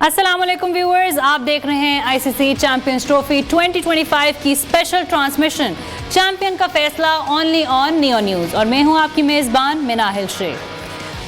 अस्सलाम वालेकुम व्यूअर्स, आप देख रहे हैं आईसीसी चैंपियंस ट्रॉफी 2025 की स्पेशल ट्रांसमिशन चैंपियन का फैसला ओनली ऑन नियो न्यूज़ और मैं हूं आपकी मेज़बान मिनाहिल शेख।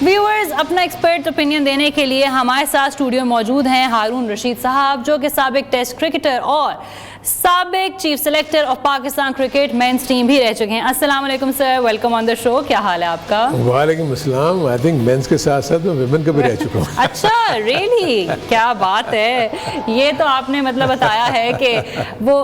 व्यूअर्स, अपना एक्सपर्ट ओपिनियन देने के लिए हमारे साथ स्टूडियो में मौजूद हैं हारून रशीद साहब, जो कि साबिक टेस्ट क्रिकेटर और साबिक chief selector of Pakistan cricket men's team भी रह चुके हैं। अस्सलाम वालेकुम sir, welcome on the show. क्या हाल है आपका? वालेकुम अस्सलाम। आई थिंक मेंस के साथ साथ मैं विमेन का भी रह चुका हूँ। अच्छा, रियली? क्या बात है। ये तो आपने मतलब बताया है कि वो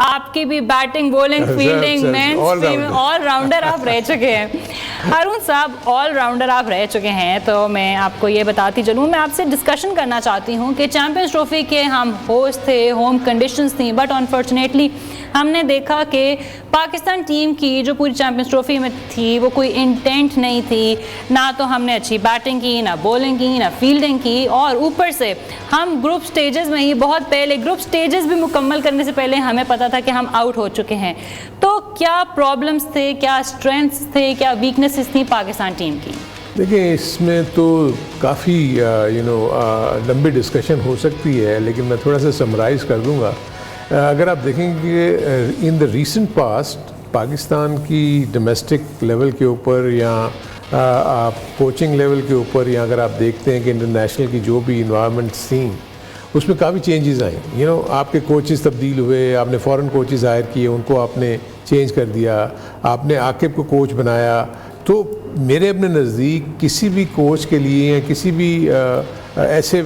आपकी भी batting, bowling, fielding, means all rounder आप रह चुके हैं। हारून साहब, ऑल राउंडर आप रह चुके हैं, तो मैं आपको ये बताती चलूँ, मैं आपसे डिस्कशन करना चाहती हूँ कि चैंपियंस ट्रॉफी के हम होस्ट थे, होम कंडीशंस थी, बट अनफॉर्चुनेटली हमने देखा कि पाकिस्तान टीम की जो पूरी चैंपियंस ट्रॉफी में थी वो कोई इंटेंट नहीं थी। ना तो हमने अच्छी बैटिंग की, ना बॉलिंग की, ना फील्डिंग की, और ऊपर से हम ग्रुप स्टेजेस में ही बहुत पहले, ग्रुप स्टेजेस भी मुकम्मल करने से पहले हमें पता था कि हम आउट हो चुके हैं। तो क्या प्रॉब्लम्स थे, क्या स्ट्रेंथ्स थे, क्या वीकनेसेस थी पाकिस्तान टीम की? देखिए, इसमें तो काफ़ी लंबी डिस्कशन हो सकती है, लेकिन मैं थोड़ा सा समराइज़ कर दूंगा। अगर आप देखेंगे in the recent past Pakistan की डोमेस्टिक लेवल के ऊपर या आप कोचिंग लेवल के ऊपर, या अगर आप देखते हैं कि इंटरनेशनल की जो भी इन्वायरमेंट्स थी उसमें काफ़ी चेंजेस आई। आपके कोचेस तब्दील हुए, आपने फॉरेन कोचेस हायर किए, उनको आपने चेंज कर दिया, आपने आकिब को कोच बनाया। तो मेरे अपने नज़दीक किसी भी कोच के लिए या किसी भी ऐसे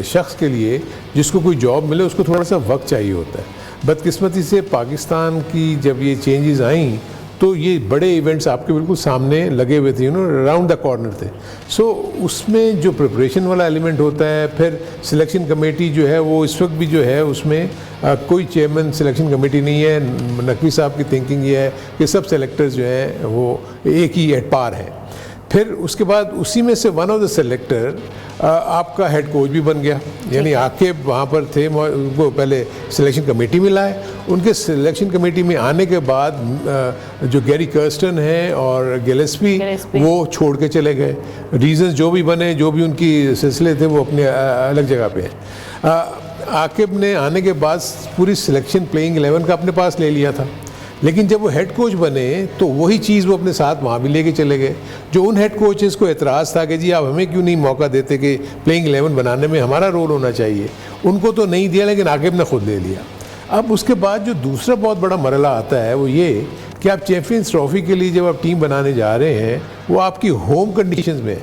शख्स के लिए जिसको कोई जॉब मिले, उसको थोड़ा सा वक्त चाहिए होता है। बदकिस्मती से पाकिस्तान की जब ये चेंजेस आई तो ये बड़े इवेंट्स आपके बिल्कुल सामने लगे हुए थे, अराउंड द कॉर्नर थे। सो उसमें जो प्रिपरेशन वाला एलिमेंट होता है, फिर सिलेक्शन कमेटी जो है वो इस वक्त भी जो है उसमें कोई चेयरमैन सिलेक्शन कमेटी नहीं है। नकवी साहब की थिंकिंग ये है कि सब सेलेक्टर्स जो हैं वो एक ही एट पार हैं। फिर उसके बाद उसी में से वन ऑफ द सेलेक्टर आपका हेड कोच भी बन गया, यानी आकिब वहाँ पर थे, उनको पहले सिलेक्शन कमेटी में लाए। उनके सिलेक्शन कमेटी में आने के बाद जो गैरी कर्स्टन हैं और गिलेस्पी वो छोड़ के चले गए। रीजंस जो भी बने, जो भी उनकी सिलसिले थे, वो अपने अलग जगह पे हैं। आकिब ने आने के बाद पूरी सिलेक्शन प्लेइंग 11 का अपने पास ले लिया था, लेकिन जब वो हेड कोच बने तो वही चीज़ वो अपने साथ वहाँ भी लेके चले गए। जो उन हेड कोचेस को एतराज़ था कि जी आप हमें क्यों नहीं मौका देते कि प्लेइंग 11 बनाने में हमारा रोल होना चाहिए, उनको तो नहीं दिया, लेकिन आकिब ने खुद ले लिया। अब उसके बाद जो दूसरा बहुत बड़ा मरला आता है वो ये कि आप चैम्पियंस ट्रॉफी के लिए जब आप टीम बनाने जा रहे हैं वो आपकी होम कंडीशंस में है।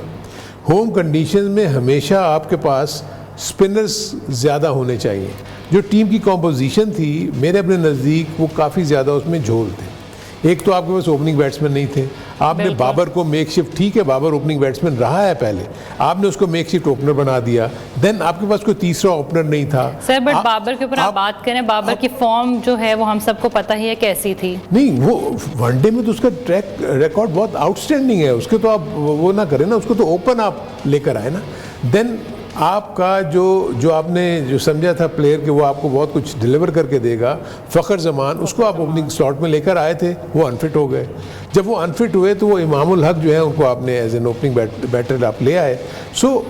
होम कंडीशंस में हमेशा आपके पास स्पिनर्स ज़्यादा होने चाहिए। जो टीम की कॉम्पोजिशन थी मेरे अपने नज़दीक वो काफ़ी ज़्यादा उसमें झोल थे। एक तो आपके पास ओपनिंग बैट्समैन नहीं थे। आपने बाबर को मेकशिफ्ट, ठीक है बाबर ओपनिंग बैट्समैन रहा है पहले, आपने उसको मेकशिफ्ट ओपनर बना दिया। देन आपके पास कोई तीसरा ओपनर नहीं था। सर, बट बाबर के ऊपर आप बात करें, बाबर की फॉर्म जो है वो हम सबको पता ही है कैसी थी। नहीं, वो वनडे में तो उसका ट्रैक रिकॉर्ड बहुत आउटस्टैंडिंग है, उसके तो आप वो ना करें ना, उसको तो ओपन आप लेकर आए ना। देन आपका जो आपने जो समझा था प्लेयर कि वो आपको बहुत कुछ डिलीवर करके देगा, फ़खर जमान, उसको आप ओपनिंग स्लॉट में लेकर आए थे, वो अनफिट हो गए। जब वो अनफिट हुए तो वो इमामुल हक जो है उनको आपने एज एन ओपनिंग बैटर आप ले आए। सो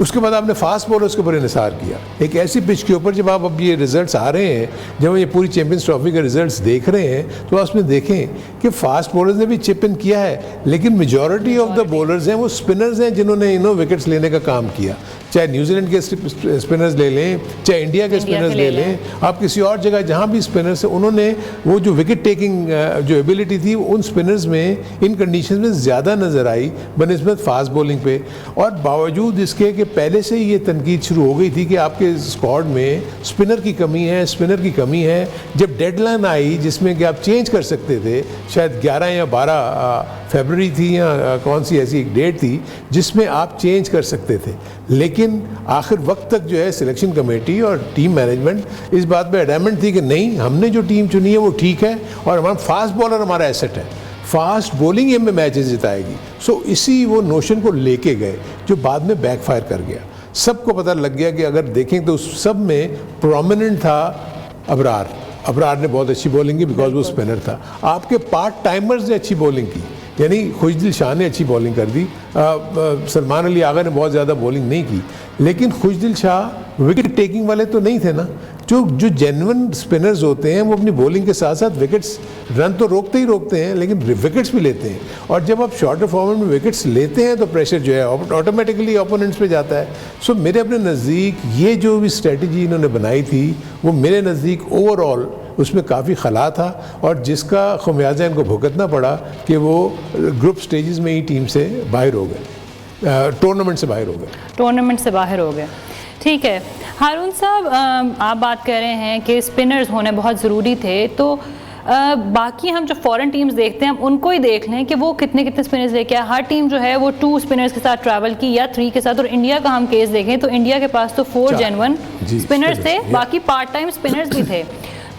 उसके बाद आपने फास्ट बॉलर्स के ऊपर इन्हिसार किया। एक ऐसी पिच के ऊपर जब आप अब ये रिजल्ट्स आ रहे हैं, जब ये पूरी चैंपियंस ट्रॉफी के रिजल्ट्स देख रहे हैं, तो उसमें देखें कि फास्ट बॉलर्स ने भी चिप इन किया है, लेकिन मेजॉरिटी ऑफ द बॉलर्स हैं वो स्पिनर्स हैं जिन्होंने विकेट्स लेने का काम किया। चाहे न्यूजीलैंड के स्पिनर्स ले लें, चाहे इंडिया के स्पिनर्स ले लें, आप किसी और जगह जहाँ भी स्पिनर्स हैं, उन्होंने वो जो विकेट टेकिंग जो एबिलिटी थी उन स्पिनर्स में इन कंडीशन में ज़्यादा नज़र आई बनिस्बत फास्ट बॉलिंग पे। और बावजूद इसके कि पहले से ही ये तनकीद शुरू हो गई थी कि आपके स्क्वाड में स्पिनर की कमी है, स्पिनर की कमी है। जब डेडलाइन आई जिसमें कि आप चेंज कर सकते थे, शायद 11 या 12 फरवरी थी या कौन सी ऐसी एक डेट थी जिसमें आप चेंज कर सकते थे, लेकिन आखिर वक्त तक जो है सिलेक्शन कमेटी और टीम मैनेजमेंट इस बात पे एडामेंट थी कि नहीं, हमने जो टीम चुनी है वो ठीक है और हमारा फास्ट बॉलर हमारा एसेट है, फास्ट बॉलिंग हमें मैचेस जिताएगी। सो इसी वो नोशन को लेके गए जो बाद में बैकफायर कर गया। सबको पता लग गया कि अगर देखें तो सब में प्रोमिनेंट था अबरार ने बहुत अच्छी बॉलिंग की बिकॉज वो स्पिनर था। आपके पार्ट टाइमर्स ने अच्छी बॉलिंग की, यानी खुशदिल शाह ने अच्छी बॉलिंग कर दी, सलमान अली आगा ने बहुत ज़्यादा बॉलिंग नहीं की, लेकिन खुशदिल शाह विकेट टेकिंग वाले तो नहीं थे ना। जो जेन्युइन स्पिनर्स होते हैं वो अपनी बॉलिंग के साथ साथ विकेट्स, रन तो रोकते ही रोकते हैं लेकिन विकेट्स भी लेते हैं, और जब आप शॉर्टर फॉर्मेट में विकेट्स लेते हैं तो प्रेशर जो है ऑटोमेटिकली ओपोनेंट्स पे जाता है। सो मेरे अपने नज़दीक ये जो भी स्ट्रेटजी इन्होंने बनाई थी वो मेरे नज़दीक ओवरऑल उसमें काफ़ी खला था, और जिसका खमियाजा इनको भुगतना पड़ा कि वो ग्रुप स्टेजेस में ही टीम से बाहर हो गए, टूर्नामेंट से बाहर हो गए। टूर्नामेंट से बाहर हो गए, ठीक है। हारून साहब, आप बात कर रहे हैं कि स्पिनर्स होने बहुत ज़रूरी थे, तो बाकी हम जो फॉरेन टीम्स देखते हैं हम उनको ही देख लें कि वो कितने कितने स्पिनर्स लेके आए। हर टीम जो है वो 2 स्पिनर्स के साथ ट्रैवल की या 3 के साथ, और इंडिया का हम केस देखें तो इंडिया के पास तो 4 जेन्युइन स्पिनर्स थे, बाकी पार्ट टाइम स्पिनर्स भी थे।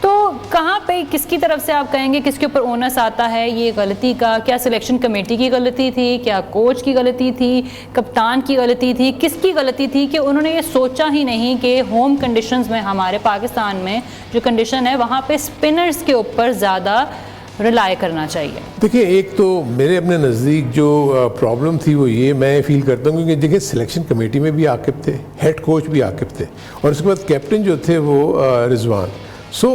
तो कहाँ पे किसकी तरफ से आप कहेंगे किसके ऊपर ओनस आता है ये गलती का? क्या सिलेक्शन कमेटी की गलती थी, क्या कोच की गलती थी, कप्तान की गलती थी, किसकी गलती थी कि उन्होंने ये सोचा ही नहीं कि होम कंडीशंस में, हमारे पाकिस्तान में जो कंडीशन है वहाँ पे स्पिनर्स के ऊपर ज़्यादा रिलाय करना चाहिए? देखिए, एक तो मेरे अपने नज़दीक जो प्रॉब्लम थी वो ये मैं फील करता हूँ, क्योंकि देखिए सिलेक्शन कमेटी में भी आकिब थे, हेड कोच भी आकिब थे, और उसके बाद कैप्टन जो थे वो Rizwan. So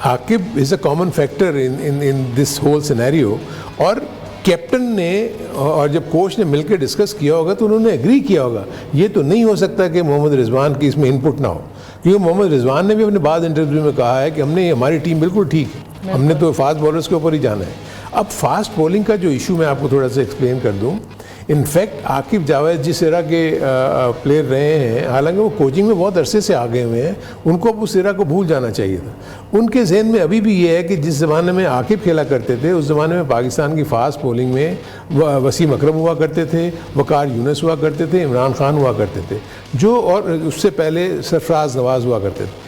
Aqib is a common factor in this whole scenario, और कैप्टन ने और जब कोच ने मिलकर डिस्कस किया होगा तो उन्होंने एग्री किया होगा। ये तो नहीं हो सकता कि मोहम्मद रिजवान की इसमें इनपुट ना हो, क्योंकि मोहम्मद रिजवान ने भी अपने बाद इंटरव्यू में कहा है कि हमारी टीम बिल्कुल ठीक है, हमने तो फास्ट बॉलर्स के ऊपर ही जाना है। अब फास्ट बॉलिंग का जो इशू मैं आपको थोड़ा सा एक्सप्लेन कर दूं। इनफैक्ट आकिब जावेद जिस एरा के प्लेयर रहे हैं, हालांकि वो कोचिंग में बहुत अरसे से आ गए हुए हैं, उनको अब उस एरा को भूल जाना चाहिए था। उनके जहन में अभी भी ये है कि जिस ज़माने में आकिब खेला करते थे उस ज़माने में पाकिस्तान की फास्ट बॉलिंग में वसीम अकरम हुआ करते थे, वकार यूनुस हुआ करते थे, इमरान खान हुआ करते थे, जो और उससे पहले सरफराज नवाज़ हुआ करते थे।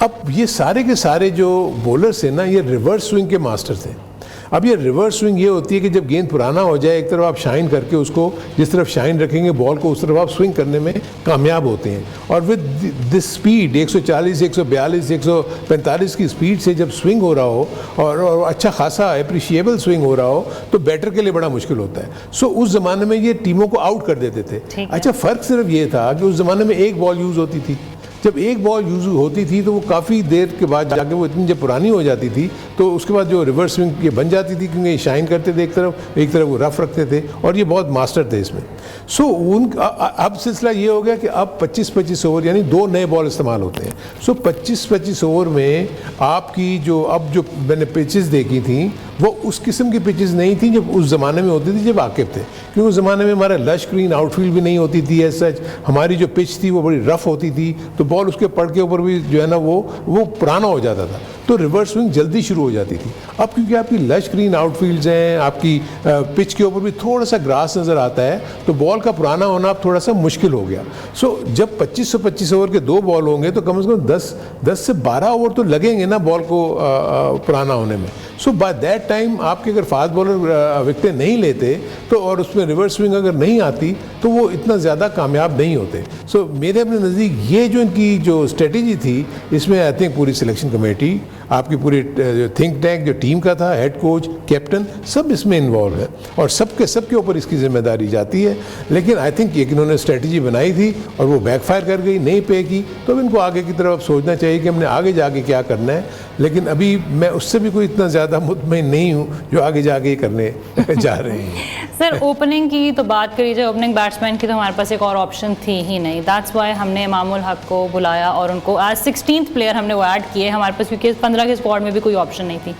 अब ये सारे के सारे जो बॉलर्स हैं ना, ये रिवर्स स्विंग के मास्टर थे। अब ये रिवर्स स्विंग ये होती है कि जब गेंद पुराना हो जाए, एक तरफ आप शाइन करके उसको जिस तरफ शाइन रखेंगे बॉल को, उस तरफ आप स्विंग करने में कामयाब होते हैं। और विद दिस स्पीड 140, 142, 145 की स्पीड से जब स्विंग हो रहा हो और अच्छा खासा अप्रिशिएबल स्विंग हो रहा हो तो बैटर के लिए बड़ा मुश्किल होता है। सो उस ज़माने में ये टीमों को आउट कर देते थे। अच्छा, फ़र्क सिर्फ ये था कि उस ज़माने में एक बॉल यूज़ होती थी। जब एक बॉल यूज़ होती थी तो वो काफ़ी देर के बाद जाके वो इतनी जब पुरानी हो जाती थी तो उसके बाद जो रिवर्स स्विंग ये बन जाती थी, क्योंकि ये शाइन करते थे एक तरफ वो रफ रखते थे, और ये बहुत मास्टर थे इसमें। सो अब सिलसिला ये हो गया कि अब 25-25 ओवर यानी 2 नए बॉल इस्तेमाल होते हैं। सो 25-25 ओवर में आपकी जो मैंने पिचेस देखी थी वो उस किस्म की पिचेस नहीं थी जब उस ज़माने में होती थी जब आकिब थे, क्योंकि उस ज़माने में हमारा लश ग्रीन आउटफील्ड भी नहीं होती थी एज सच। हमारी जो पिच थी वो बड़ी रफ होती थी, तो बॉल उसके पड़ के ऊपर भी जो है ना वो पुराना हो जाता था, तो रिवर्स स्विंग जल्दी शुरू हो जाती थी। अब क्योंकि आपकी लश ग्रीन आउटफील्ड्स हैं, आपकी पिच के ऊपर भी थोड़ा सा ग्रास नज़र आता है, तो बॉल का पुराना होना अब थोड़ा सा मुश्किल हो गया। सो जब 25 ओवर के 2 बॉल होंगे तो कम से कम 10 से 12 ओवर तो लगेंगे ना बॉल को पुराना होने में। सो बाय दैट टाइम आपके अगर फास्ट बॉलर विकेटें नहीं लेते तो, और उसमें रिवर्स स्विंग अगर नहीं आती तो वो इतना ज़्यादा कामयाब नहीं होते। सो मेरे अपने नज़दीक ये जो इनकी जो स्ट्रेटेजी थी, इसमें आई थिंक पूरी सिलेक्शन कमेटी, आपकी पूरी थिंक टैंक जो टीम का था, हेड कोच, कैप्टन, सब इसमें इन्वॉल्व है और सबके ऊपर इसकी जिम्मेदारी जाती है। लेकिन आई थिंक एक इन्होंने स्ट्रेटजी बनाई थी और वो बैकफायर कर गई, नहीं पे की, तो इनको आगे की तरफ सोचना चाहिए कि हमने आगे जाके क्या करना है। लेकिन अभी मैं उससे भी कोई इतना ज़्यादा मुतमईन नहीं हूँ जो आगे जाके करने जा रहे हैं। सर, ओपनिंग की तो बात करी जाए, ओपनिंग बैट्समैन की तो हमारे पास एक और ऑप्शन थी ही नहीं। दैट्स वाई हमने इमामुल हक को बुलाया और उनको आज 16th प्लेयर हमने वो ऐड किए हमारे पास, क्योंकि 15 के स्क्वाड में भी कोई ऑप्शन नहीं थी।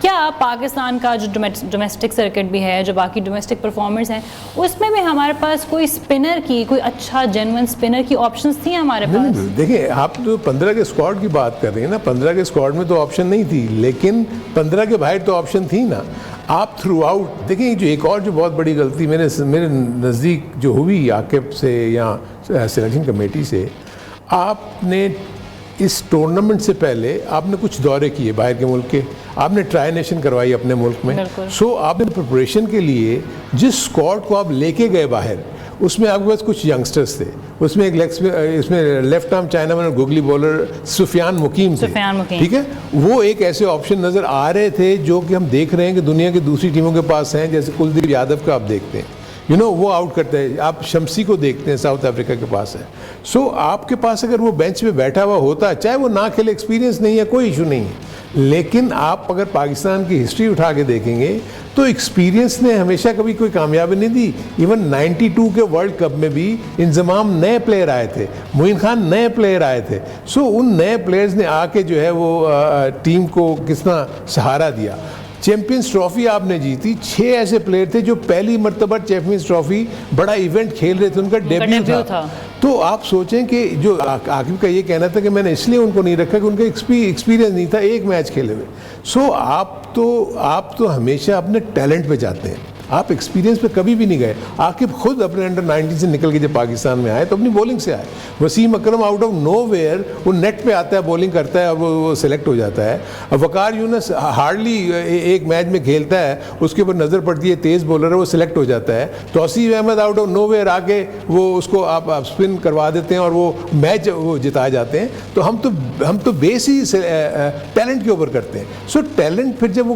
क्या पाकिस्तान का जो डोमेस्टिक सर्किट भी है, जो बाकी डोमेस्टिक परफॉर्मर्स हैं, उसमें भी हमारे पास कोई स्पिनर की, कोई अच्छा जेन्युइन स्पिनर की ऑप्शंस थी हमारे पास? देखिए, आप तो 15 के स्क्वाड की बात कर रहे हैं ना, 15 के स्क्वाड में तो ऑप्शन नहीं थी, लेकिन 15 के बाहर तो ऑप्शन थी ना। आप थ्रू आउट देखिए, जो एक और जो बहुत बड़ी गलती मेरे नज़दीक जो हुई आकिब से या सिलेक्शन कमेटी से, आपने इस टूर्नामेंट से पहले आपने कुछ दौरे किए बाहर के मुल्क के, आपने ट्राई नेशन करवाई अपने मुल्क में। सो आपने प्रिपरेशन के लिए जिस स्क्वाड को आप लेके गए बाहर, उसमें आपके पास कुछ यंगस्टर्स थे, उसमें एक इसमें लेफ्ट आर्म चाइनामैन और गुगली बॉलर सुफियान मुकीम थे, ठीक है। वो एक ऐसे ऑप्शन नज़र आ रहे थे जो कि हम देख रहे हैं कि दुनिया की दूसरी टीमों के पास हैं, जैसे कुलदीप यादव का आप देखते हैं, वो आउट करते हैं। आप शमसी को देखते हैं, साउथ अफ्रीका के पास है। सो आपके पास अगर वो बेंच पे बैठा हुआ होता, चाहे वो ना खेले, एक्सपीरियंस नहीं है, कोई इशू नहीं है, लेकिन आप अगर पाकिस्तान की हिस्ट्री उठा के देखेंगे तो एक्सपीरियंस ने हमेशा कभी कोई कामयाबी नहीं दी। इवन 92 के वर्ल्ड कप में भी इंजमाम नए प्लेयर आए थे, मोइन खान नए प्लेयर आए थे। सो उन नए प्लेयर्स ने आके जो है वो टीम को कितना सहारा दिया। चैंपियंस ट्रॉफी आपने जीती, 6 ऐसे प्लेयर थे जो पहली मर्तबा चैंपियंस ट्रॉफी बड़ा इवेंट खेल रहे थे, उनका डेब्यू था। तो आप सोचें कि जो आकिब का ये कहना था कि मैंने इसलिए उनको नहीं रखा कि उनका एक्सपीरियंस नहीं था एक मैच खेले हुए। सो आप तो हमेशा अपने टैलेंट पे जाते हैं, आप एक्सपीरियंस पे कभी भी नहीं गए। आकिब खुद अपने अंडर 19 से निकल के जब पाकिस्तान में आए तो अपनी बॉलिंग से आए। वसीम अकरम आउट ऑफ नोवेयर वो नेट पे आता है, बॉलिंग करता है और वो सिलेक्ट हो जाता है। अब वकार यूनुस हार्डली एक मैच में खेलता है, उसके ऊपर नज़र पड़ती है, तेज़ बॉलर है, वो सिलेक्ट हो जाता है। Tauseef Ahmed out of nowhere आके वो उसको आप स्पिन करवा देते हैं और वो मैच वो जिताए जाते हैं। तो हम तो बेस ही टैलेंट के ऊपर करते हैं। सो टैलेंट फिर जब वो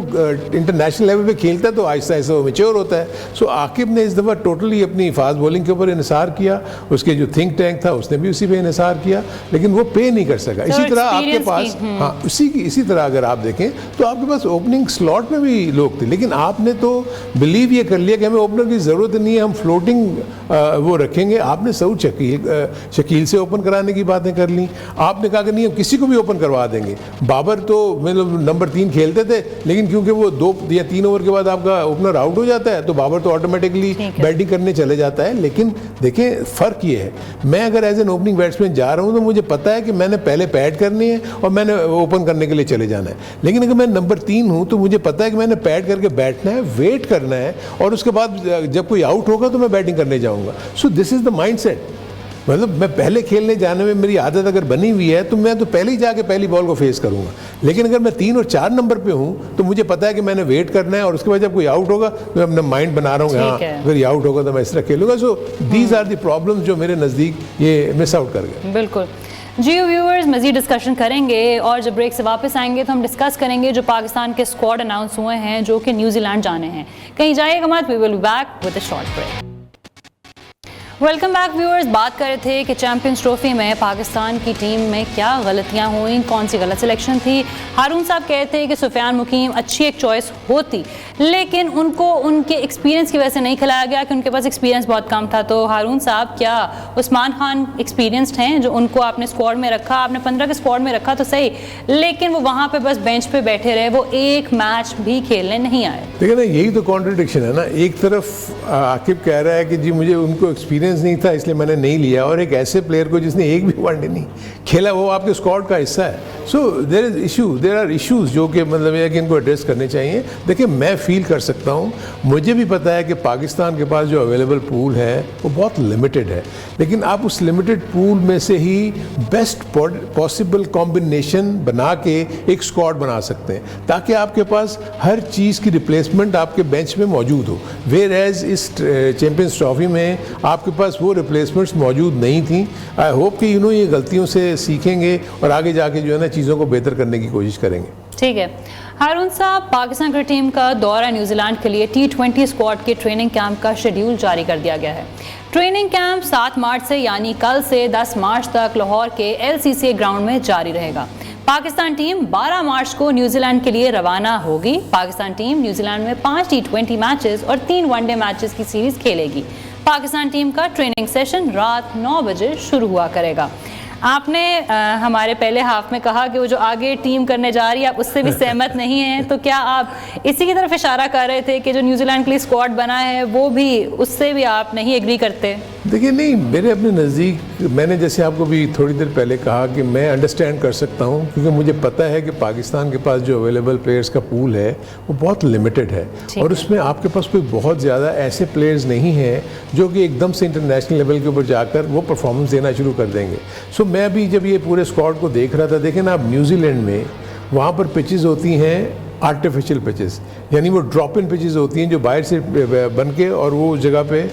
इंटरनेशनल लेवल पे खेलता है तो आहिस्ता आहिस्ता वो मैच्योर होता है। सो आकिब ने इस दफ़ा टोटली अपनी फास्ट बॉलिंग के ऊपर इन्हिसार किया, उसके जो थिंक टैंक था उसने भी उसी पे इन्हिसार किया, लेकिन वो पे नहीं कर सका। इसी तरह आपके पास इसी तरह अगर आप देखें तो आपके पास ओपनिंग स्लॉट में भी लोग थे, लेकिन आपने तो बिलीव ये कर लिया कि हमें ओपनर की ज़रूरत नहीं है, हम फ्लोटिंग वो रखेंगे। आपने सऊद शकील से ओपन कराने की बातें कर ली, आपने कहा कि नहीं हम किसी को भी ओपन करवा देंगे। बाबर तो मतलब नंबर 3 खेलते थे, लेकिन क्योंकि वो 2 या 3 ओवर के बाद आपका ओपनर आउट हो जाता है तो बाबर तो ऑटोमेटिकली बैटिंग करने चले जाता है। लेकिन देखें फ़र्क ये है, मैं अगर एज एन ओपनिंग बैट्समैन जा रहा हूँ तो मुझे पता है कि मैंने पहले पैड करनी है और मैंने ओपन करने के लिए चले जाना है। लेकिन अगर मैं नंबर 3 हूँ तो मुझे पता है कि मैंने पैड करके बैठना है, वेट करना है और उसके बाद जब कोई आउट होगा तो मैं बैटिंग करने जाऊँगा। So this is the mind set. मतलब मैं पहले खेलने जाने में मेरी आदत अगर बनी हुई है तो मैं तो पहले ही जाके पहली बॉल को फेस करूंगा। लेकिन अगर मैं 3 और 4 नंबर पे हूं तो मुझे पता है कि मैंने वेट करना है और उसके बाद जब कोई आउट होगा तो मैं अपना माइंड बना रहा हूँ, हाँ अगर ये आउट होगा तो मैं इस तरह खेलूंगा। So these are the problems जो मेरे नज़दीक ये मिस आउट कर गए। बिल्कुल जी व्यूअर्स, मज़ीद डिस्कशन करेंगे और जब ब्रेक से वापस आएंगे तो हम डिस्कस करेंगे जो पाकिस्तान के स्क्वाड अनाउंस हुए हैं जो कि न्यूजीलैंड जाने हैं। कहीं जाइएगा मत, we will be back with a short break. Welcome back viewers. बात कर रहे थे कि चैंपियंस ट्रॉफी में पाकिस्तान की टीम में क्या गलतियां हुई, कौन सी गलत सिलेक्शन थी। हारून साहब कहते हैं कि सुफियान मुकीम अच्छी एक चॉइस होती, लेकिन उनको उनके एक्सपीरियंस की वजह से नहीं खिलाया गया कि उनके पास एक्सपीरियंस बहुत कम था। तो हारून साहब, क्या उस्मान खान एक्सपीरियंसड हैं जो उनको आपने स्क्वाड में रखा, आपने 15 के स्क्वाड में रखा तो सही, लेकिन वो वहाँ पर बस बेंच पर बैठे रहे, वो एक मैच भी खेलने नहीं आए। देखिए ना, यही तो कॉन्ट्रडिक्शन है ना। एक तरफ आकिब कह रहा है कि जी मुझे उनको एक्सपीरियंस नहीं था इसलिए मैंने नहीं लिया, और एक ऐसे प्लेयर को जिसने एक भी वनडे नहीं खेला वो आपके स्क्वाड का हिस्सा है। सो देयर आर इश्यूज जो कि मतलब है कि इनको एड्रेस करने चाहिए। देखिए, मैं फील कर सकता हूँ, मुझे भी पता है कि पाकिस्तान के पास जो अवेलेबल पूल है वो बहुत लिमिटेड है, लेकिन आप उस लिमिटेड पूल में से ही बेस्ट पॉसिबल कॉम्बिनेशन बना के एक स्क्वाड बना सकते हैं ताकि आपके पास हर चीज़ की रिप्लेसमेंट आपके बेंच में मौजूद हो। वेयर एज इस चैंपियंस ट्रॉफी में आपके पास वो रिप्लेसमेंट्स मौजूद नहीं थी। आई होप कि ये गलतियों से सीखेंगे और आगे जाके जो है ना चीज़ों को बेहतर करने की कोशिश करेंगे। ठीक है हारून साहब, पाकिस्तान क्रिकेट टीम का दौरा न्यूजीलैंड के लिए T20 स्क्वाड के ट्रेनिंग कैंप का शेड्यूल जारी कर दिया गया है। ट्रेनिंग कैंप 7 मार्च से यानी कल से 10 मार्च तक लाहौर के LCCA ग्राउंड में जारी रहेगा। पाकिस्तान टीम 12 मार्च को न्यूजीलैंड के लिए रवाना होगी। पाकिस्तान टीम न्यूजीलैंड में 5 T20 मैचेस और 3 वनडे मैचेस की सीरीज खेलेगी। पाकिस्तान टीम का ट्रेनिंग सेशन रात 9 बजे शुरू हुआ करेगा। आपने हमारे पहले हाफ में कहा कि वो जो आगे टीम करने जा रही है आप उससे भी सहमत नहीं हैं, तो क्या आप इसी की तरफ इशारा कर रहे थे कि जो न्यूजीलैंड के लिए स्क्वाड बना है वो भी उससे भी आप नहीं एग्री करते? देखिए, नहीं, मेरे अपने नज़दीक मैंने जैसे आपको भी थोड़ी देर पहले कहा कि मैं अंडरस्टैंड कर सकता हूँ, क्योंकि मुझे पता है कि पाकिस्तान के पास जो अवेलेबल प्लेयर्स का पूल है वो बहुत लिमिटेड है और उसमें आपके पास कोई बहुत ज़्यादा ऐसे प्लेयर्स नहीं हैं जो कि एकदम से इंटरनेशनल लेवल के ऊपर जाकर वो परफॉर्मेंस देना शुरू कर देंगे। सो मैं भी जब ये पूरे स्क्वाड को देख रहा था, देखें ना आप, न्यूजीलैंड में वहाँ पर पिचेस होती हैं आर्टिफिशियल पिचेस, यानी वो ड्रॉप इन पिचेस होती हैं जो बाहर से बन के और वो उस जगह पे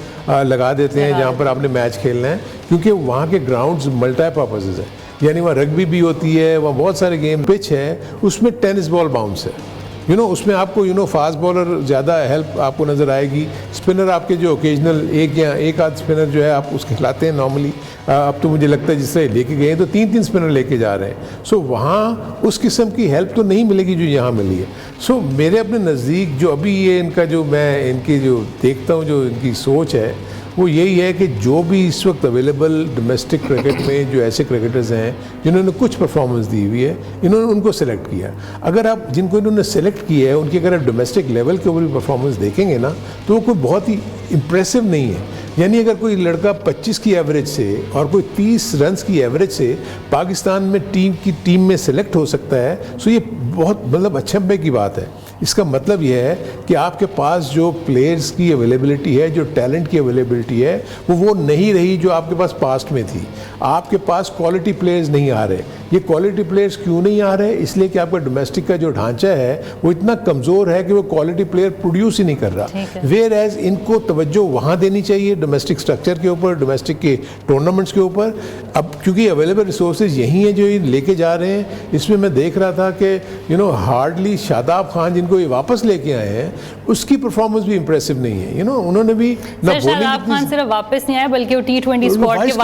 लगा देते हैं जहाँ पर आपने मैच खेलना है, क्योंकि वहाँ के ग्राउंड्स मल्टीपर्पसेस है, यानी वहाँ रग्बी भी होती है, वहाँ बहुत सारे गेम। पिच है उसमें टेनिस बॉल बाउंस है, उसमें आपको फास्ट बॉलर ज़्यादा हेल्प आपको नज़र आएगी। स्पिनर आपके जो ओकेजनल एक आध स्पिनर जो है आप उसके खिलाते हैं नॉर्मली, अब तो मुझे लगता है जिस तरह लेके गए हैं तो 3-3 स्पिनर लेके जा रहे हैं। सो वहाँ उस किस्म की हेल्प तो नहीं मिलेगी जो यहाँ मिली है। सो मेरे अपने नज़दीक जो अभी ये इनका जो मैं इनकी जो देखता हूँ जो इनकी सोच है वो यही है कि जो भी इस वक्त अवेलेबल डोमेस्टिक क्रिकेट में जो ऐसे क्रिकेटर्स हैं जिन्होंने कुछ परफॉर्मेंस दी हुई है, इन्होंने उनको सेलेक्ट किया। अगर आप जिनको इन्होंने सेलेक्ट किया है उनकी अगर आप डोमेस्टिक लेवल के ऊपर भी परफॉर्मेंस देखेंगे ना तो वो कोई बहुत ही इम्प्रेसिव नहीं है। यानी अगर कोई लड़का 25 की एवरेज से और कोई 30 रन्स की एवरेज से पाकिस्तान में टीम में सेलेक्ट हो सकता है, सो ये बहुत मतलब अचंभे की बात है। इसका मतलब यह है कि आपके पास जो प्लेयर्स की अवेलेबिलिटी है, जो टैलेंट की अवेलेबिलिटी है, वो नहीं रही जो आपके पास पास्ट में थी। आपके पास क्वालिटी प्लेयर्स नहीं आ रहे। ये क्वालिटी प्लेयर्स क्यों नहीं आ रहे? इसलिए कि आपका डोमेस्टिक का जो ढांचा है वो इतना कमज़ोर है कि वो क्वालिटी प्लेयर प्रोड्यूस ही नहीं कर रहा। वेयर एज इनको तवज्जो वहाँ देनी चाहिए डोमेस्टिक स्ट्रक्चर के ऊपर, डोमेस्टिक के टूर्नामेंट्स के ऊपर। अब क्योंकि अवेलेबल रिसोर्सेज यही हैं जो ये लेके जा रहे हैं। इसमें मैं देख रहा था कि हार्डली शादाब खान जिनको ये वापस लेके आए हैं उसकी परफॉर्मेंस भी इंप्रेसिव नहीं है। उन्होंने भी ना शादाब खान सिर्फ वापस नहीं आए बल्कि वो T20 स्क्वाड के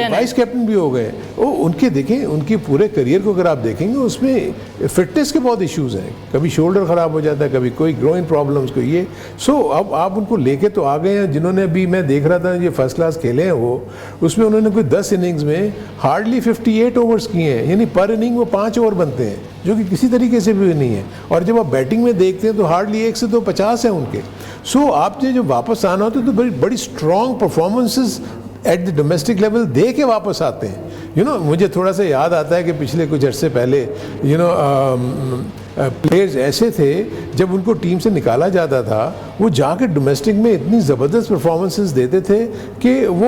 वाइस कैप्टन भी हो गए। वो उनके देखें उनकी पूरे करियर को अगर आप देखेंगे उसमें फिटनेस के बहुत इश्यूज हैं, कभी शोल्डर ख़राब हो जाता है, कभी कोई ग्रोइंग प्रॉब्लम्स कोई ये। सो अब आप उनको लेके तो आ गए हैं। जिन्होंने अभी मैं देख रहा था ये फर्स्ट क्लास खेले हैं वो, उसमें उन्होंने कोई 10 इनिंग्स में हार्डली 58 ओवर्स किए हैं, यानी पर इनिंग वो 5 ओवर बनते हैं जो कि किसी तरीके से भी नहीं है। और जब आप बैटिंग में देखते हैं तो हार्डली 1 से 2 50 हैं उनके। सो आपने जब वापस आना होता है तो बड़ी strong performances at the domestic level दे के वापस आते हैं। मुझे थोड़ा सा याद आता है कि पिछले कुछ अर्से पहले प्लेयर्स ऐसे थे जब उनको टीम से निकाला जाता था वो जाके डोमेस्टिक में इतनी ज़बरदस्त परफॉर्मेंसेस देते थे कि वो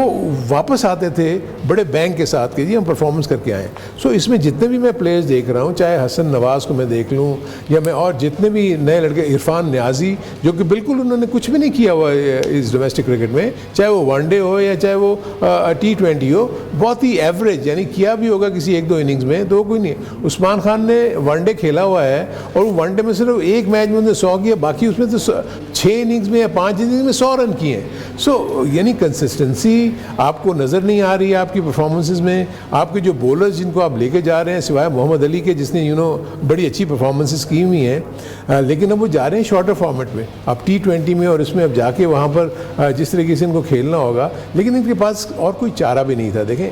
वापस आते थे बड़े बैंक के साथ कि जी हम परफॉर्मेंस करके आए। सो इसमें जितने भी मैं प्लेयर्स देख रहा हूँ, चाहे हसन नवाज़ को मैं देख लूँ या मैं और जितने भी नए लड़के, इरफान न्याजी जो कि बिल्कुल उन्होंने कुछ भी नहीं किया हुआ इस डोमेस्टिक क्रिकेट में, चाहे वो वनडे हो या चाहे वो T20 हो, बहुत ही एवरेज, यानी किया भी होगा किसी 1-2 इनिंग्स में तो कोई नहीं। उस्मान खान ने वनडे खेला हुआ है और वनडे में सिर्फ एक मैच में उन्होंने 100 किया, बाकी उसमें तो 6 इनिंग्स में या 5 इनिंग्स में 100 रन किए हैं। सो यानी कंसिस्टेंसी आपको नज़र नहीं आ रही है आपकी परफॉर्मेंसेस में। आपके जो बॉलर्स जिनको आप लेके जा रहे हैं सिवाय मोहम्मद अली के जिसने बड़ी अच्छी परफॉर्मेंसेस की हुई हैं, लेकिन अब वो जा रहे हैं शॉर्टर फॉर्मेट में, अब T20 में, और इसमें अब जाके वहाँ पर जिस तरीके से इनको खेलना होगा, लेकिन इनके पास और कोई चारा भी नहीं था। देखें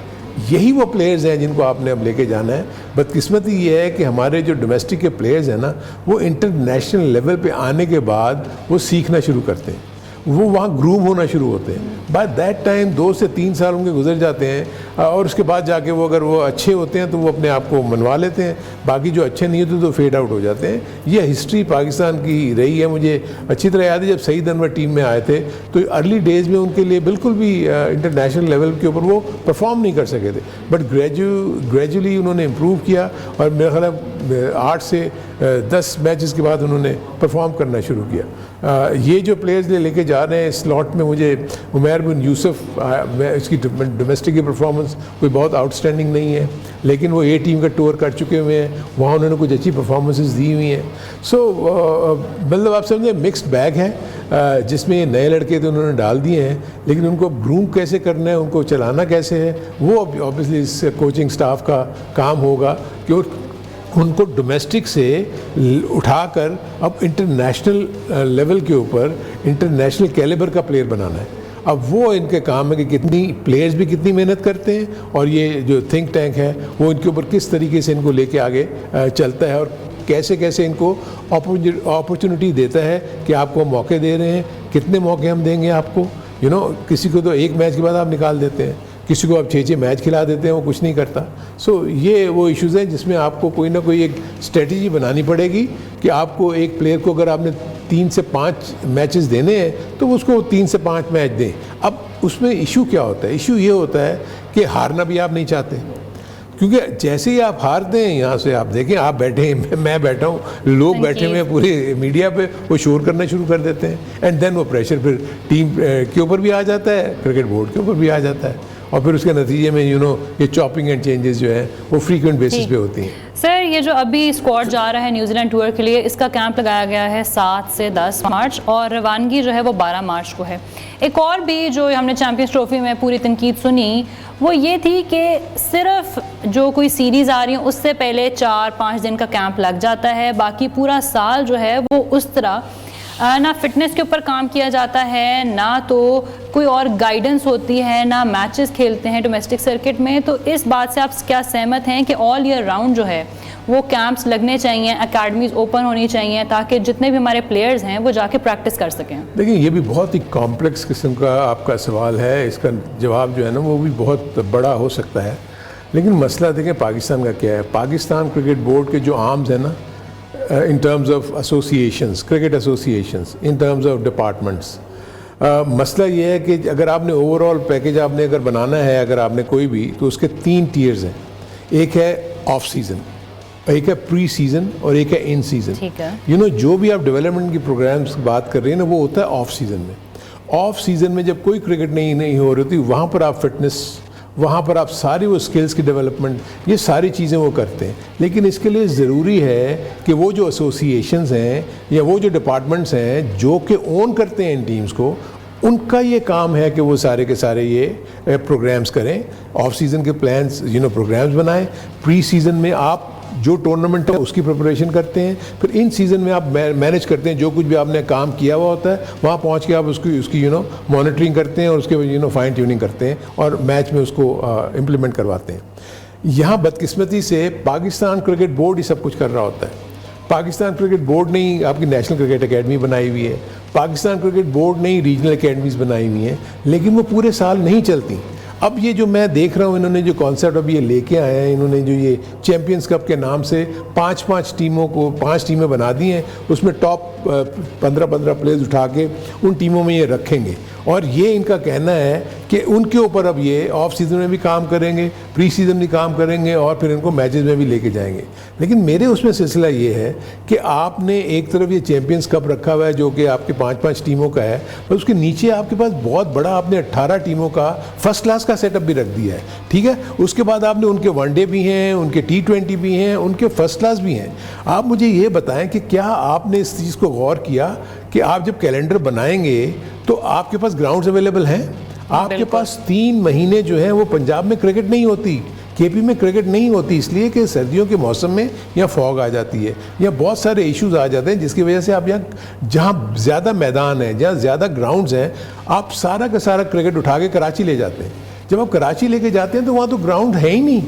यही वो प्लेयर्स हैं जिनको आपने अब लेके जाना है। बदकिस्मती ये है कि हमारे जो डोमेस्टिक के प्लेयर्स हैं ना वो इंटरनेशनल लेवल पे आने के बाद वो सीखना शुरू करते हैं, वो वहाँ ग्रूम होना शुरू होते हैं। बाय दैट टाइम 2 से 3 साल उनके गुजर जाते हैं और उसके बाद जाके वो अगर वो अच्छे होते हैं तो वो अपने आप को मनवा लेते हैं, बाकी जो अच्छे नहीं होते तो फेड आउट हो जाते हैं। ये हिस्ट्री पाकिस्तान की रही है। मुझे अच्छी तरह याद है जब सईद अनवर टीम में आए थे तो अर्ली डेज़ में उनके लिए बिल्कुल भी इंटरनेशनल लेवल के ऊपर वो परफॉर्म नहीं कर सके थे, बट ग्रेजुअली उन्होंने इम्प्रूव किया और मेरा ख्याल है 8 से 10 मैचेस के बाद उन्होंने परफॉर्म करना शुरू किया। ये जो प्लेयर्स लेके जा रहे हैं स्लॉट में, मुझे उमैर बिन यूसुफ, इसकी डोमेस्टिक की परफॉर्मेंस कोई बहुत आउटस्टैंडिंग नहीं है, लेकिन वो A टीम का टूर कर चुके हुए हैं, वहाँ उन्होंने कुछ अच्छी परफॉर्मेंसेस दी हुई हैं। सो मतलब आप समझे मिक्स्ड बैग है जिसमें नए लड़के तो उन्होंने डाल दिए हैं, लेकिन उनको ग्रूम कैसे करना है, उनको चलाना कैसे है, वो ऑब्वियसली इस कोचिंग स्टाफ का काम होगा कि उनको डोमेस्टिक से उठाकर अब इंटरनेशनल लेवल के ऊपर इंटरनेशनल कैलिबर का प्लेयर बनाना है। अब वो इनके काम है कि कितनी प्लेयर्स भी कितनी मेहनत करते हैं और ये जो थिंक टैंक है वो इनके ऊपर किस तरीके से इनको लेके आगे चलता है और कैसे कैसे इनको अपॉर्चुनिटी देता है कि आपको मौके दे रहे हैं, कितने मौके हम देंगे आपको। किसी को तो 1 मैच के बाद आप निकाल देते हैं, किसी को आप 6-6 मैच खिला देते हैं, वो कुछ नहीं करता। सो ये वो इश्यूज़ हैं जिसमें आपको कोई ना कोई एक स्ट्रेटजी बनानी पड़ेगी कि आपको एक प्लेयर को अगर आपने 3 से 5 मैचेस देने हैं तो उसको 3 से 5 मैच दें। अब उसमें इशू क्या होता है? इशू ये होता है कि हारना भी आप नहीं चाहते, क्योंकि जैसे ही आप हारते हैं यहाँ से, आप देखें, आप बैठे हैं, मैं बैठा हूँ, लोग बैठे हुए हैं पूरे मीडिया पे, वो शोर करना शुरू कर देते हैं, एंड देन वो प्रेशर फिर टीम के ऊपर भी आ जाता है, क्रिकेट बोर्ड के ऊपर भी आ जाता है, और फिर उसके नतीजे में ये चॉपिंग एंड चेंजेस जो है वो फ्रीक्वेंट बेसिस पे होती हैं। सर, ये जो अभी स्क्वाड जा रहा है न्यूजीलैंड टूर के लिए, इसका कैंप लगाया गया है 7 से 10 मार्च और रवानगी जो है वो 12 मार्च को है। एक और भी जो हमने चैंपियंस ट्रॉफी में पूरी तनकीद सुनी वो ये थी कि सिर्फ जो कोई सीरीज़ आ रही है उससे पहले 4-5 दिन का कैंप लग जाता है, बाकी पूरा साल जो है वो उस तरह ना फिटनेस के ऊपर काम किया जाता है, ना तो कोई और गाइडेंस होती है, ना मैचेस खेलते हैं डोमेस्टिक सर्किट में। तो इस बात से आप क्या सहमत हैं कि ऑल ईयर राउंड जो है वो कैंप्स लगने चाहिए, एकेडमीज ओपन होनी चाहिए ताकि जितने भी हमारे प्लेयर्स हैं वो जाके प्रैक्टिस कर सकें? देखिए, ये भी बहुत ही कॉम्प्लेक्स किस्म का आपका सवाल है, इसका जवाब जो है ना वो भी बहुत बड़ा हो सकता है, लेकिन मसला देखें पाकिस्तान का क्या है। पाकिस्तान क्रिकेट बोर्ड के जो आर्म्स हैं ना, in terms of associations, cricket associations, in terms of departments, मसला ये है कि अगर आपने ओवरऑल पैकेज आपने अगर बनाना है, अगर आपने कोई भी, तो उसके 3 टियर्स हैं। एक है ऑफ सीज़न, एक है प्री सीज़न और एक है इन सीज़न। जो भी आप डेवलपमेंट की प्रोग्राम्स की बात कर रहे हैं ना, वो होता है ऑफ सीज़न में। ऑफ सीज़न में जब कोई क्रिकेट नहीं हो रही थी, वहाँ पर आप फिटनेस, वहाँ पर आप सारी वो स्किल्स की डेवलपमेंट, ये सारी चीज़ें वो करते हैं। लेकिन इसके लिए ज़रूरी है कि वो जो एसोसिएशंस हैं या वो जो डिपार्टमेंट्स हैं जो कि ओन करते हैं इन टीम्स को, उनका ये काम है कि वो सारे के सारे ये प्रोग्राम्स करें, ऑफ सीज़न के प्लान्स प्रोग्राम्स बनाएं, प्री सीज़न में आप जो टूर्नामेंट है उसकी प्रिपरेशन करते हैं, फिर इन सीज़न में आप मैनेज करते हैं, जो कुछ भी आपने काम किया हुआ होता है वहाँ पहुँच के आप उसकी मॉनिटरिंग करते हैं और उसके फाइन ट्यूनिंग करते हैं और मैच में उसको इम्प्लीमेंट करवाते हैं। यहाँ बदकिस्मती से पाकिस्तान क्रिकेट बोर्ड ही सब कुछ कर रहा होता है। पाकिस्तान क्रिकेट बोर्ड ने ही आपकी नेशनल क्रिकेट एकेडमी बनाई हुई है, पाकिस्तान क्रिकेट बोर्ड ने ही रीजनल एकेडमीज़ बनाई हुई हैं, लेकिन वो पूरे साल नहीं चलती। अब ये जो मैं देख रहा हूँ, इन्होंने जो कॉन्सेप्ट अभी ये लेके आए हैं, इन्होंने जो ये चैम्पियंस कप के नाम से 5 टीमों को 5 टीमें बना दी हैं, उसमें टॉप 15 प्लेयर्स उठा के उन टीमों में ये रखेंगे, और ये इनका कहना है कि उनके ऊपर अब ये ऑफ सीज़न में भी काम करेंगे, प्री सीज़न भी काम करेंगे और फिर इनको मैचेस में भी लेके जाएंगे। लेकिन मेरे उसमें सिलसिला ये है कि आपने एक तरफ ये चैम्पियंस कप रखा हुआ है जो कि आपके 5 टीमों का है, और उसके नीचे आपके पास बहुत बड़ा आपने 18 टीमों का फर्स्ट क्लास का सेटअप भी रख दिया है, ठीक है। उसके बाद आपने उनके वनडे भी हैं, उनके T20 भी हैं, उनके फर्स्ट क्लास भी हैं। आप मुझे ये बताएं कि क्या आपने इस चीज़ को गौर किया कि आप जब कैलेंडर बनाएंगे तो आपके पास ग्राउंड्स अवेलेबल हैं? आपके पास 3 महीने जो है वो पंजाब में क्रिकेट नहीं होती, केपी में क्रिकेट नहीं होती, इसलिए कि सर्दियों के मौसम में यहाँ फॉग आ जाती है, या बहुत सारे इश्यूज आ जाते हैं जिसकी वजह से आप यहाँ जहाँ ज़्यादा मैदान है, जहाँ ज़्यादा ग्राउंड्स हैं, आप सारा का सारा क्रिकेट उठा के कराची ले जाते हैं। जब आप कराची लेके जाते हैं तो वहाँ तो ग्राउंड है ही नहीं,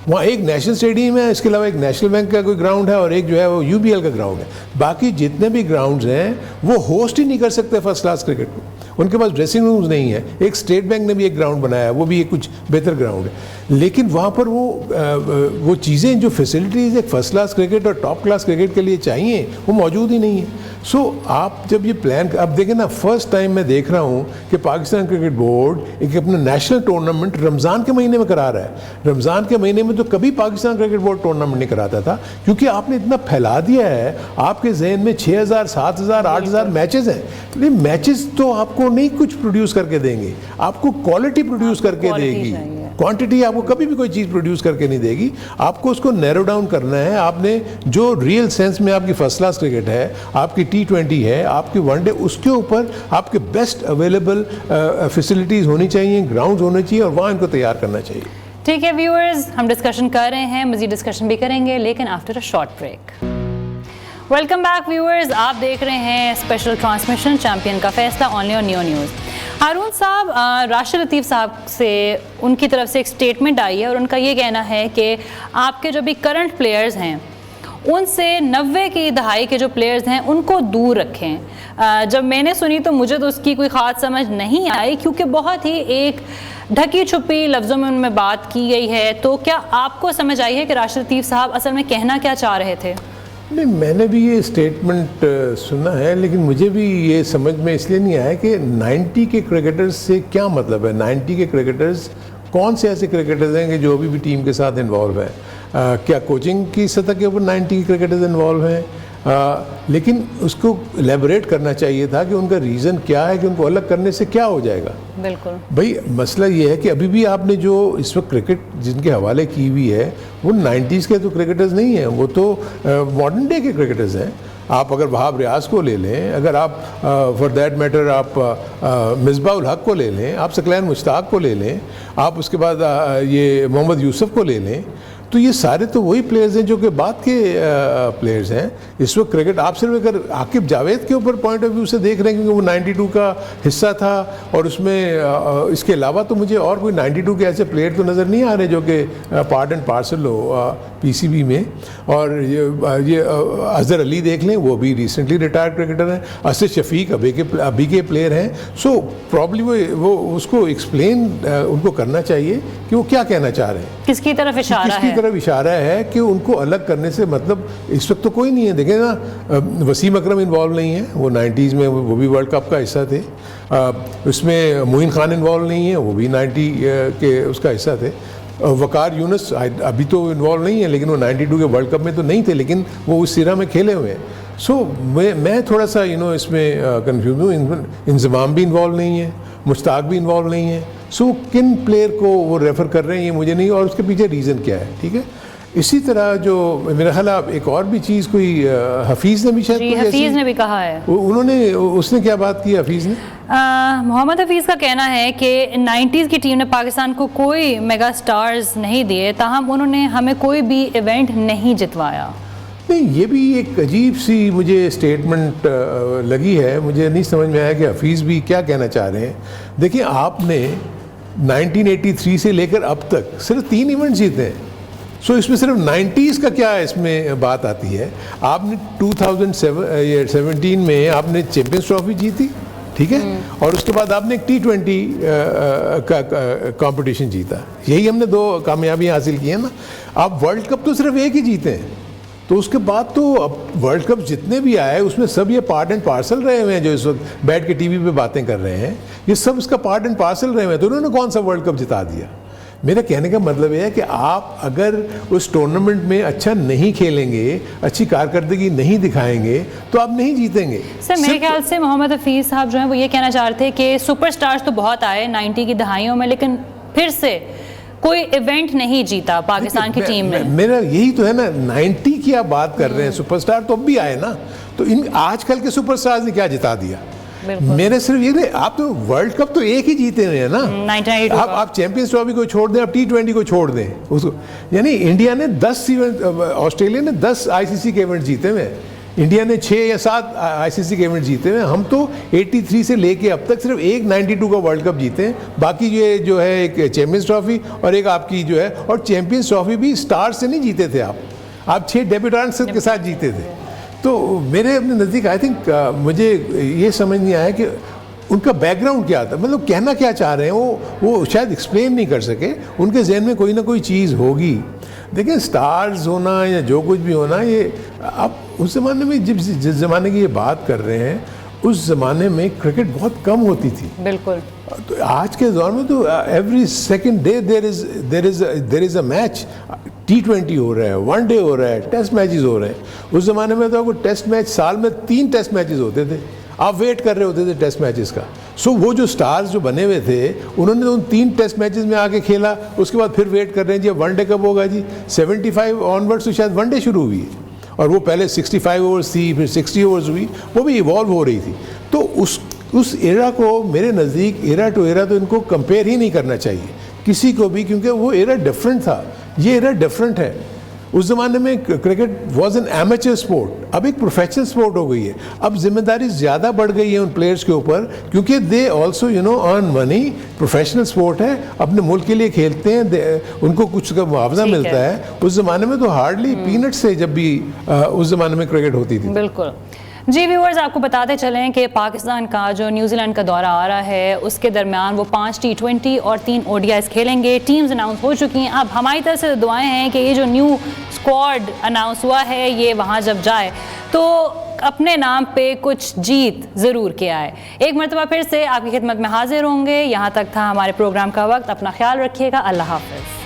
वहाँ एक नेशनल स्टेडियम है, इसके अलावा एक नेशनल बैंक का कोई ग्राउंड है और एक जो है वो UBL का ग्राउंड है। बाकी जितने भी ग्राउंड्स हैं वो होस्ट ही नहीं कर सकते फर्स्ट क्लास क्रिकेट को, उनके पास ड्रेसिंग रूम्स नहीं है। एक स्टेट बैंक ने भी एक ग्राउंड बनाया है, वो भी एक कुछ बेहतर ग्राउंड है, लेकिन वहाँ पर वो चीज़ें, जो फैसिलिटीज़ एक फर्स्ट क्लास क्रिकेट और टॉप क्लास क्रिकेट के लिए चाहिए, वो मौजूद ही नहीं है। सो आप जब ये प्लान, अब देखें ना, फर्स्ट टाइम मैं देख रहा हूँ कि पाकिस्तान क्रिकेट बोर्ड एक अपना नेशनल टूर्नामेंट रमज़ान के महीने में करा रहा है। रमज़ान के महीने में तो कभी पाकिस्तान क्रिकेट बोर्ड टूर्नामेंट नहीं कराता था, क्योंकि आपने इतना फैला दिया है, आपके जहन में 6000, 7000, 8000 मैचेस हैं। लेकिन मैचेस तो आपको नहीं कुछ प्रोड्यूस करके देंगे, आपको क्वालिटी प्रोड्यूस करके देगी, क्वांटिटी आपको कभी भी कोई चीज़ प्रोड्यूस करके नहीं देगी। आपको उसको नैरो डाउन करना है। आपने जो रियल सेंस में आपकी फर्स्ट क्लास क्रिकेट है, आपकी T20 है, आपकी वनडे, उसके ऊपर आपके बेस्ट अवेलेबल फैसिलिटीज़ होनी चाहिए, ग्राउंड्स होने चाहिए और वहाँ इनको तैयार करना चाहिए। ठीक है व्यूअर्स, हम डिस्कशन कर रहे हैं, मज़ीद डिस्कशन भी करेंगे, लेकिन after a short break. Welcome back viewers, आप देख रहे हैं स्पेशल ट्रांसमिशन चैंपियन का फैसला only on new news. Haroon साहब, राशिद लतीफ़ साहब से उनकी तरफ से एक स्टेटमेंट आई है और उनका ये कहना है कि आपके जो भी करंट प्लेयर्स हैं उनसे 90 की दहाई के जो प्लेयर्स हैं उनको दूर रखें। जब मैंने सुनी तो मुझे तो उसकी कोई ख़ास समझ नहीं आई, क्योंकि बहुत ही एक ढकी छुपी लफ्ज़ों में उनमें बात की गई है। तो क्या आपको समझ आई है कि राशिद लतीफ़ साहब असल में कहना क्या चाह रहे थे? नहीं, मैंने भी ये स्टेटमेंट सुना है, लेकिन मुझे भी ये समझ में इसलिए नहीं आया कि 90 के क्रिकेटर्स से क्या मतलब है। 90 के क्रिकेटर्स कौन से ऐसे क्रिकेटर्स हैं कि जो अभी भी टीम के साथ इन्वॉल्व हैं? क्या कोचिंग की सतह के ऊपर 90 क्रिकेटर्स इन्वॉल्व हैं? लेकिन उसको एलेबोरेट करना चाहिए था कि उनका रीज़न क्या है, कि उनको अलग करने से क्या हो जाएगा। बिल्कुल भाई मसला ये है कि अभी भी आपने जो इस वक्त क्रिकेट जिनके हवाले की हुई है वो 90s के तो क्रिकेटर्स नहीं हैं, वो तो मॉडर्न डे के क्रिकेटर्स हैं। आप अगर वहाब रियाज को ले लें, अगर आप फॉर दैट मैटर आप मिसबाह उल हक को ले लें, आप सकलैन मुश्ताक को ले लें, आप उसके बाद ये मोहम्मद यूसुफ को ले लें, तो ये सारे तो वही प्लेयर्स हैं जो कि बाद के प्लेयर्स हैं। इस वक्त क्रिकेट आप सिर्फ अगर आकिब जावेद के ऊपर पॉइंट ऑफ व्यू से देख रहे हैं क्योंकि वो 92 का हिस्सा था, और उसमें इसके अलावा तो मुझे और कोई 92 के ऐसे प्लेयर तो नज़र नहीं आ रहे जो कि पार्ट एंड पार्सल हो पीसीबी में। और ये अजहर अली देख लें, वो भी रिसेंटली रिटायर्ड क्रिकेटर हैं। असद शफीक अभी के प्लेयर हैं। सो प्रॉब्ली वो उसको एक्सप्लेन उनको करना चाहिए कि वो क्या कहना चाह रहे हैं, किसकी तरफ इशारा है। तरफ इशारा है कि उनको अलग करने से मतलब इस वक्त तो कोई नहीं है। देखें ना, वसीम अकरम इन्वॉल्व नहीं है, वो 90s में वो भी वर्ल्ड कप का हिस्सा थे। उसमें मोइन खान इन्वॉल्व नहीं है, वो भी 90 के उसका हिस्सा थे। वकार यूनुस अभी तो इन्वॉल्व नहीं है, लेकिन वो 92 के वर्ल्ड कप में तो नहीं थे, लेकिन वो उस सिरा में खेले हुए हैं। सो मैं थोड़ा सा इसमें कन्फ्यूज हूँ। इंजमाम भी इन्वॉल्व नहीं है, मुश्ताक भी इन्वॉल्व नहीं है। सो किन प्लेयर को वो रेफ़र कर रहे हैं ये मुझे नहीं, और उसके पीछे रीज़न क्या है। ठीक है, इसी तरह जो मेरा ख्याल है एक और भी चीज़ कोई हफीज़ ने भी शायद हफीज़ ने भी कहा है, उसने क्या बात की हफीज़ ने? मोहम्मद हफीज़ का कहना है कि 90s की टीम ने पाकिस्तान को कोई मेगा स्टार्स नहीं दिए, ताहम उन्होंने हमें कोई भी इवेंट नहीं जितवाया। नहीं, ये भी एक अजीब सी मुझे स्टेटमेंट लगी है। मुझे नहीं समझ में आया कि हफीज़ भी क्या कहना चाह रहे हैं। देखिए, आपने 1983 से लेकर अब तक सिर्फ 3 इवेंट जीते हैं। सो इसमें सिर्फ 90s का क्या इसमें बात आती है? आपने 2017 में आपने चैम्पियंस ट्रॉफी जीती, ठीक है, और उसके बाद आपने एक T20 का कंपटीशन जीता। यही हमने 2 कामयाबियाँ हासिल की हैं ना। आप वर्ल्ड कप तो सिर्फ एक ही जीते हैं, तो उसके बाद तो अब वर्ल्ड कप जितने भी आए उसमें सब ये पार्ट एंड पार्सल रहे हुए हैं। जो इस वक्त बैठ के टीवी पे बातें कर रहे हैं, ये सब इसका पार्ट एंड पार्सल रहे हुए हैं। तो उन्होंने कौन सा वर्ल्ड कप जिता दिया? मेरा कहने का मतलब ये है कि आप अगर उस टूर्नामेंट में अच्छा नहीं खेलेंगे, अच्छी कारकर्दगी नहीं दिखाएंगे, तो आप नहीं जीतेंगे। सर मेरे ख्याल से मोहम्मद हफीज़ साहब जो हैं वो ये कहना चाह रहे थे कि सुपरस्टार्स तो बहुत आए 90 की दहाइयों में, लेकिन फिर से कोई इवेंट नहीं जीता पाकिस्तान की टीम ने। मेरा यही तो है ना, 90 की आप बात कर रहे हैं, सुपरस्टार तो अब भी आए ना। तो इन आजकल के सुपरस्टार्स ने क्या जिता दिया? मेरे सिर्फ ये, आप तो वर्ल्ड कप तो एक ही जीते हुए हैं ना। 1992 आप चैंपियंस ट्रॉफी को छोड़ दें, आप T20 को छोड़ दें उसको। यानी इंडिया ने 10 इवेंट, ऑस्ट्रेलिया ने 10 ICC के इवेंट जीते हुए, इंडिया ने 6 या 7 ICC के इवेंट जीते हुए। हम तो 83 से लेके अब तक सिर्फ एक 92 का वर्ल्ड कप जीते हैं। बाकी ये जो है एक चैंपियंस ट्रॉफी और एक आपकी जो है, और चैंपियंस ट्रॉफी भी स्टार से नहीं जीते थे आप 6 डेब्यूटेंट्स के साथ जीते थे। तो मेरे अपने नज़दीक आई थिंक मुझे ये समझ नहीं आया कि उनका बैकग्राउंड क्या था, मतलब कहना क्या चाह रहे हैं। वो शायद एक्सप्लेन नहीं कर सके। उनके जहन में कोई ना कोई चीज़ होगी। देखिए, स्टार्स होना या जो कुछ भी होना, ये आप उस ज़माने में जिस ज़माने की ये बात कर रहे हैं, उस ज़माने में क्रिकेट बहुत कम होती थी। बिल्कुल। तो आज के दौर में तो every second day there is a match. T20 हो रहा है, 1 डे हो रहा है, टेस्ट मैचेस हो रहे हैं। उस ज़माने में तो आपको टेस्ट मैच, साल में 3 टेस्ट मैचेस होते थे। आप वेट कर रहे होते थे टेस्ट मैचेस का। सो वो जो स्टार्स जो बने हुए थे, उन्होंने उन 3 टेस्ट मैचेस में आके खेला, उसके बाद फिर वेट कर रहे हैं जी 1 डे कब होगा जी। 75 ऑनवर्ड्स तो शायद 1 डे शुरू हुई है, और वो पहले 65 ओवर्स थी, फिर 60 ओवर्स हुई, वो भी इवॉल्व हो रही थी। तो उस एरा को मेरे नज़दीक एरा टू एरा तो इनको कंपेयर ही नहीं करना चाहिए किसी को भी, क्योंकि वो एरा डिफरेंट था, ये एरा डिफरेंट है। उस ज़माने में cricket was an amateur sport, अब एक प्रोफेशनल स्पोर्ट हो गई है। अब जिम्मेदारी ज़्यादा बढ़ गई है उन प्लेयर्स के ऊपर, क्योंकि they also earn money. Professional sport है, अपने मुल्क के लिए खेलते हैं, उनको कुछ का मुआवजा मिलता है। उस ज़माने में तो हार्डली पीनट से जब भी उस ज़माने में क्रिकेट होती थी। बिल्कुल जी। व्यूअर्स, आपको बताते चलें कि पाकिस्तान का जो न्यूजीलैंड का दौरा आ रहा है, उसके दरमियान वो 5 T20 और 3 ODIs खेलेंगे। टीम्स अनाउंस हो चुकी हैं। अब हमारी तरफ से दुआएं हैं कि ये जो न्यू स्क्वाड अनाउंस हुआ है, ये वहाँ जब जाए तो अपने नाम पे कुछ जीत ज़रूर के आए। एक मरतबा फिर से आपकी खिदमत में हाजिर होंगे। यहाँ तक था हमारे प्रोग्राम का वक्त। अपना ख्याल रखिएगा। अल्लाह हाफ़िज़।